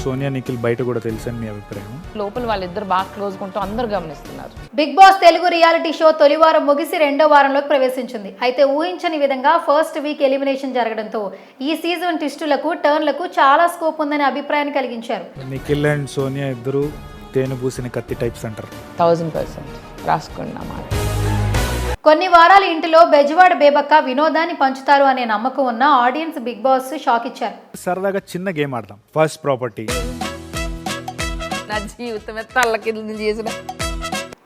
సోనియా నిఖిల్ బయట కూడా తెలుసని మీ అభిప్రాయం? లోపల వాళ్ళిద్దరు బాగా క్లోజ్ ఉంటూ అందరూ గమనిస్తున్నారు. Bigg Boss Telugu reality show తొలి వారం ముగిసి రెండో వారంలోకి ప్రవేశించింది. అయితే ఊహించని విధంగా ఫస్ట్ వీక్ ఎలిమినేషన్ జరగడంతో ఈ సీజన్ ట్విస్టులకు టర్న్లకు చాలా స్కోప్ ఉందనే అభిప్రాయాన్ని కలిగించారు. నిఖిల్ అండ్ సోనియా ఇద్దరు తేనె పూసిన కత్తి టైప్స్ అంటారు. 1000% రాసుకున్నమాట. కొన్ని వారాల ఇంటిలో బెజవాడ బేబక్క వినోదాన్ని పంచుతారు అనే నమ్మకం ఉన్న ఆడియన్స్ బిగ్ బాస్ షాక్ ఇచ్చారు. సరదాగా చిన్న గేమ్ ఆడదాం. First property. నా జీవితమే తల్లకిందులు చేసిన.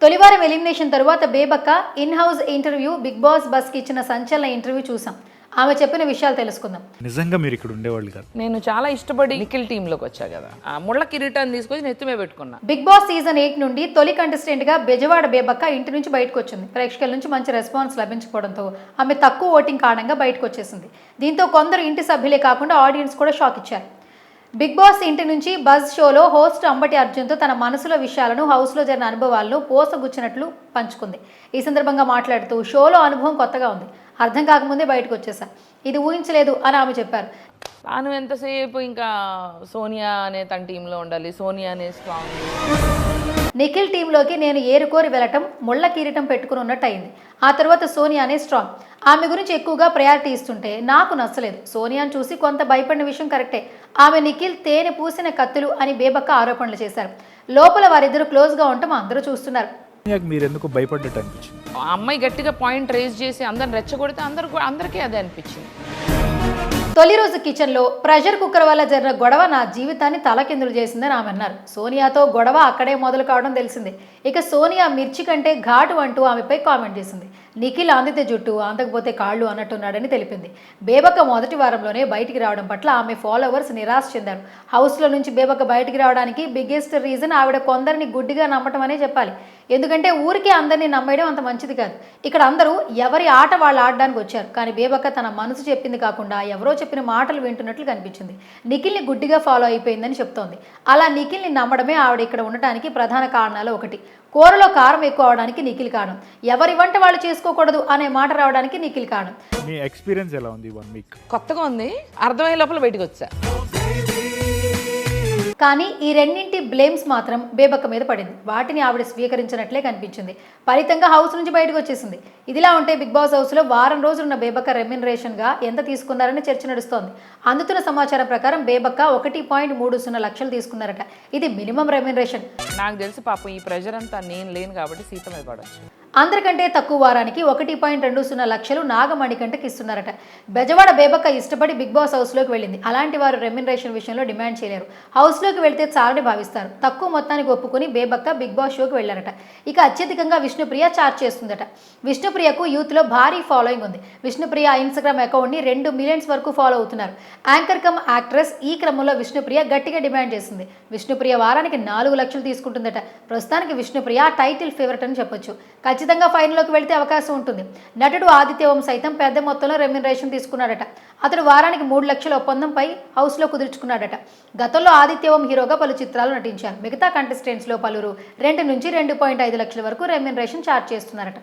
తొలివారం ఎలిమినేషన్ తరువాత Bebakka in house interview Bigg Boss బస్కి ఇచ్చిన సంచలన ఇంటర్వ్యూ చూసాం. ఆమె చెప్పిన విషయాలు తెలుసుకుందాం. నిజంగా మీరు ఇక్కడ ఉండేవాళ్ళు కాదు. నేను చాలా ఇష్టపడి నిఖిల్ టీంలోకి వచ్చా కదా, ఆ ముళ్ళ కిరీటాన్ని తీసుకొచ్చి నెత్తిమే పెట్టుకున్నా. బిగ్ బాస్ సీజన్ 8 నుండి తొలి కంటెస్టెంట్ గా బెజవాడ బేబక్క ఇంటి నుంచి బయటకు వచ్చింది. ప్రేక్షకుల నుంచి మంచి రెస్పాన్స్ లభించకపోవడంతో ఆమె తక్కువ ఓటింగ్ కారణంగా బయటకు వచ్చేసింది. దీంతో కొందరు ఇంటి సభ్యులే కాకుండా ఆడియన్స్ కూడా షాక్ ఇచ్చారు. బిగ్ బాస్ ఇంటి నుంచి బజ్ షోలో హోస్ట్ అంబటి అర్జున్తో తన మనసులో విషయాలను, హౌస్లో జరిగిన అనుభవాలను పోసగుచ్చినట్లు పంచుకుంది. ఈ సందర్భంగా మాట్లాడుతూ షోలో అనుభవం కొత్తగా ఉంది, అర్థం కాకముందే బయటకు వచ్చేసా, ఇది ఊహించలేదు అని ఆమె చెప్పారు. తాను ఎంతసేపు ఇంకా సోనియా అనే తన టీంలో ఉండాలి, సోనియా అనే స్ట్రాంగ్. నిఖిల్ టీంలోకి నేను ఏరుకోరి వెళ్ళటం ముళ్ళ కిరీటం పెట్టుకుని ఉన్నట్టు అయింది. ఆ తర్వాత సోనియానే స్ట్రాంగ్. ఆమె గురించి ఎక్కువగా ప్రయారిటీ ఇస్తుంటే నాకు నచ్చలేదు. సోనియాను చూసి కొంత భయపడిన విషయం కరెక్టే. ఆమె నిఖిల్ తేనె పూసిన కత్తులు అని బేబక్క ఆరోపణలు చేశారు. లోపల వారిద్దరు క్లోజ్గా ఉండటం అందరూ చూస్తున్నారు. మీరు ఎందుకు భయపడ్డట్టు అనిపించింది? ఆ అమ్మాయి గట్టిగా పాయింట్ రేజ్ చేసి అందరిని రెచ్చగొడితే అందరికీ అదే అనిపించింది. తొలి రోజు కిచెన్లో ప్రెషర్ కుక్కర్ వల్ల జరిగిన గొడవ నా జీవితాన్ని తలకిందులు చేసిందని ఆమె అన్నారు. సోనియాతో గొడవ అక్కడే మొదలు కావడం తెలిసింది. ఇక సోనియా మిర్చి కంటే ఘాటు అంటూ ఆమెపై కామెంట్ చేసింది. నిఖిల్ అందితే జుట్టు అందకపోతే కాళ్ళు అన్నట్టున్నాడని తెలిపింది. బేబక్క మొదటి వారంలోనే బయటికి రావడం పట్ల ఆమె ఫాలోవర్స్ నిరాశ చెందారు. హౌస్లో నుంచి బేబక్క బయటికి రావడానికి బిగ్గెస్ట్ రీజన్ ఆవిడ కొందరిని గుడ్డిగా నమ్మటం అనే చెప్పాలి. ఎందుకంటే ఊరికే అందరినీ నమ్మేయడం అంత మంచిది కాదు. ఇక్కడ అందరూ ఎవరి ఆట వాళ్ళు ఆడడానికి వచ్చారు. కానీ బేబక్క తన మనసు చెప్పింది కాకుండా ఎవరో చెప్పిన మాటలు వింటున్నట్లు కనిపించింది. నిఖిల్ని గుడ్డిగా ఫాలో అయిపోయిందని చెప్తోంది. అలా నిఖిల్ని నమ్మడమే ఆవిడ ఇక్కడ ఉండటానికి ప్రధాన కారణాలు ఒకటి. కూరలో కారం ఎక్కువ అవడానికి నిఖిల్ కారణం. ఎవరి వంట వాళ్ళు చేసుకోకూడదు అనే మాట రావడానికి నిఖిల్ కారణం. మీ ఎక్స్పీరియన్స్ ఎలా ఉంది? 1 వీక్ కొత్తగా ఉంది, అర్థమయ్యే లోపల బయటకు వచ్చా. కానీ ఈ రెండింటి బ్లేమ్స్ మాత్రం బేబక్క మీద పడింది. వాటిని ఆవిడ స్వీకరించినట్లే కనిపించింది. ఫలితంగా హౌస్ నుంచి బయటకు వచ్చేసింది. ఇదిలా ఉంటే బిగ్ బాస్ హౌస్లో వారం రోజులున్న బేబక్క రెమ్యునరేషన్గా ఎంత తీసుకున్నారని చర్చ నడుస్తోంది. అందుతున్న సమాచారం ప్రకారం బేబక్క 1.30 లక్షలు తీసుకున్నారట. ఇది మినిమం రెమ్యునరేషన్. నాకు తెలిసి పాపం ఈ ప్రెషర్ అంతా నేను లేను కాబట్టి సీత మీద పడవచ్చు. అందరికంటే తక్కువ వారానికి 1.20 లక్షలు నాగమణికంటకి ఇస్తున్నారట. బెజవాడ బేబక్క ఇష్టపడి బిగ్ బాస్ హౌస్లోకి వెళ్ళింది. అలాంటి వారు రెమ్యునరేషన్ విషయంలో డిమాండ్ చేయలేరు. హౌస్లోకి వెళ్తే చాలని భావిస్తారు. తక్కువ మొత్తానికి ఒప్పుకుని బేబక్క బిగ్ బాస్ షోకి వెళ్లారట. ఇక అత్యధికంగా విష్ణుప్రియ చార్జ్ చేస్తుందట. విష్ణుప్రియకు యూత్లో భారీ ఫాలోయింగ్ ఉంది. విష్ణుప్రియ ఇన్స్టాగ్రామ్ అకౌంట్ని 2 మిలియన్స్ వరకు ఫాలో అవుతున్నారు. Anchor come actress. ఈ క్రమంలో విష్ణుప్రియ గట్టిగా డిమాండ్ చేసింది. విష్ణుప్రియ వారానికి 4 లక్షలు తీసుకుంటుందట. ప్రస్తుతానికి విష్ణుప్రియ టైటిల్ ఫేవరెట్ అని చెప్పొచ్చు. ఖచ్చితంగా ఫైనల్లోకి వెళ్తే అవకాశం ఉంటుంది. నటుడు ఆదిత్యవం సైతం పెద్ద మొత్తంలో రెమ్యునరేషన్ తీసుకున్నాడట. అతడు వారానికి 3 లక్షల ఒప్పందంపై హౌస్లో కుదుర్చుకున్నాడట. గతంలో ఆదిత్యవం హీరోగా పలు చిత్రాలు నటించారు. మిగతా కంటెస్టెంట్స్లో పలువురు 2 నుంచి 2.5 లక్షల వరకు రెమ్యునరేషన్ ఛార్జ్ చేస్తున్నారట.